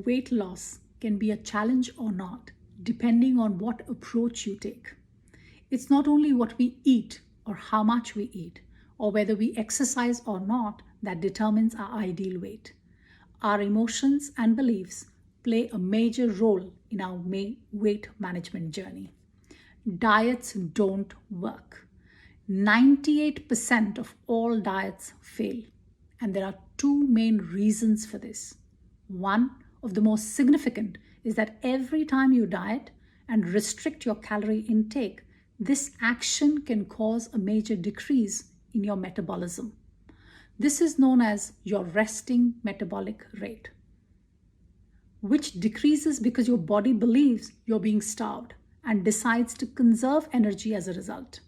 Weight loss can be a challenge or not, depending on what approach you take. It's not only what we eat or how much we eat, or whether we exercise or not, that determines our ideal weight. Our emotions and beliefs play a major role in our weight management journey. Diets don't work. 98% of all diets fail, and there are two main reasons for this. One of the most significant is that every time you diet and restrict your calorie intake, this action can cause a major decrease in your metabolism. This is known as your resting metabolic rate, which decreases because your body believes you're being starved and decides to conserve energy as a result.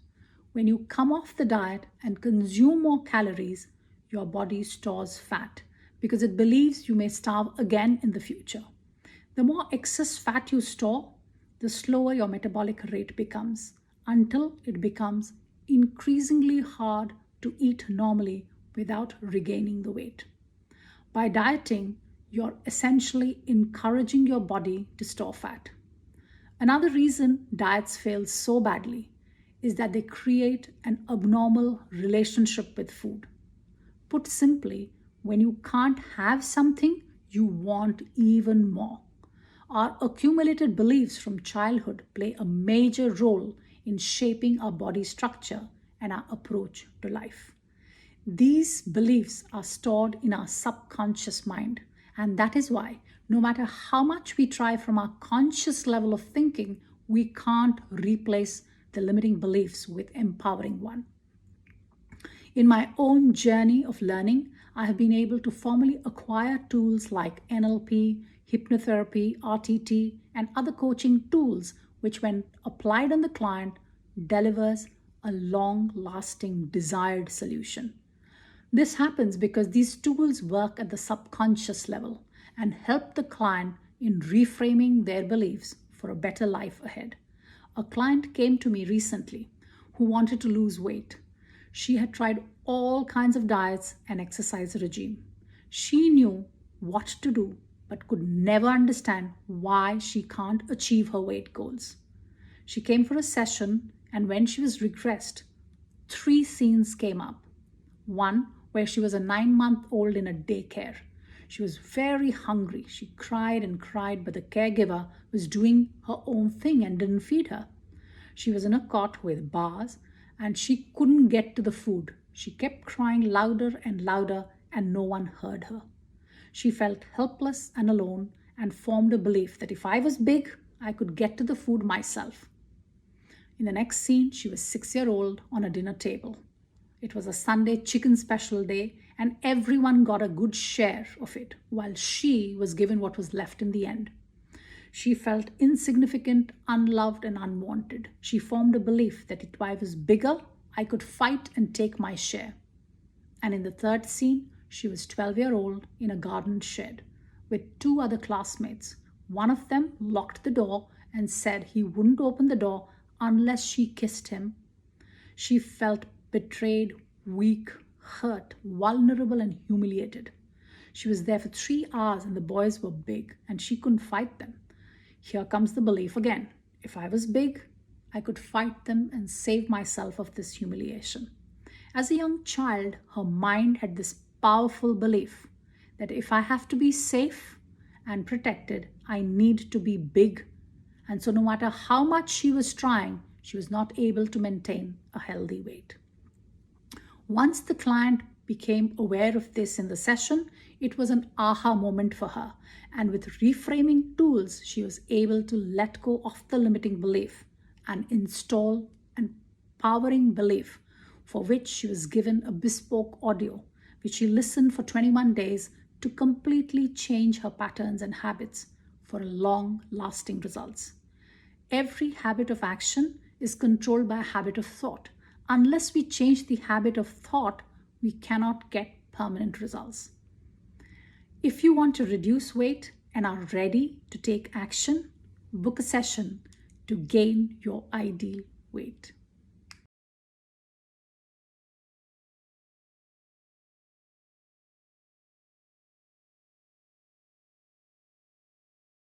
When you come off the diet and consume more calories, your body stores fat because it believes you may starve again in the future. The more excess fat you store, the slower your metabolic rate becomes, until it becomes increasingly hard to eat normally without regaining the weight. By dieting, you're essentially encouraging your body to store fat. Another reason diets fail so badly is that they create an abnormal relationship with food. Put simply, when you can't have something, you want even more. Our accumulated beliefs from childhood play a major role in shaping our body structure and our approach to life. These beliefs are stored in our subconscious mind, and that is why no matter how much we try from our conscious level of thinking, we can't replace the limiting beliefs with empowering one. In my own journey of learning, I have been able to formally acquire tools like NLP, hypnotherapy, RTT, and other coaching tools, which when applied on the client, delivers a long-lasting desired solution. This happens because these tools work at the subconscious level and help the client in reframing their beliefs for a better life ahead. A client came to me recently who wanted to lose weight. She had tried all kinds of diets and exercise regime. She knew what to do, but could never understand why she can't achieve her weight goals. She came for a session, and when she was regressed, 3 scenes came up. One where she was a 9-month-old in a daycare. She was very hungry. She cried and cried, but the caregiver was doing her own thing and didn't feed her. She was in a cot with bars, and she couldn't get to the food. She kept crying louder and louder, and no one heard her. She felt helpless and alone and formed a belief that if I was big, I could get to the food myself. In the next scene, she was 6-year-old on a dinner table. It was a Sunday chicken special day, and everyone got a good share of it, while she was given what was left in the end. She felt insignificant, unloved, and unwanted. She formed a belief that if I was bigger, I could fight and take my share. And in the third scene, she was 12-year-old in a garden shed with 2 other classmates. One of them locked the door and said he wouldn't open the door unless she kissed him. She felt betrayed, weak, hurt, vulnerable, and humiliated. She was there for 3 hours and the boys were big and she couldn't fight them. Here comes the belief again. If I was big, I could fight them and save myself of this humiliation. As a young child, her mind had this powerful belief that if I have to be safe and protected, I need to be big. And so no matter how much she was trying, she was not able to maintain a healthy weight. Once the client became aware of this in the session, it was an aha moment for her. And with reframing tools, she was able to let go of the limiting belief and install an empowering belief, for which she was given a bespoke audio, which she listened for 21 days to completely change her patterns and habits for long-lasting results. Every habit of action is controlled by a habit of thought. Unless we change the habit of thought, we cannot get permanent results. If you want to reduce weight and are ready to take action, book a session to gain your ideal weight.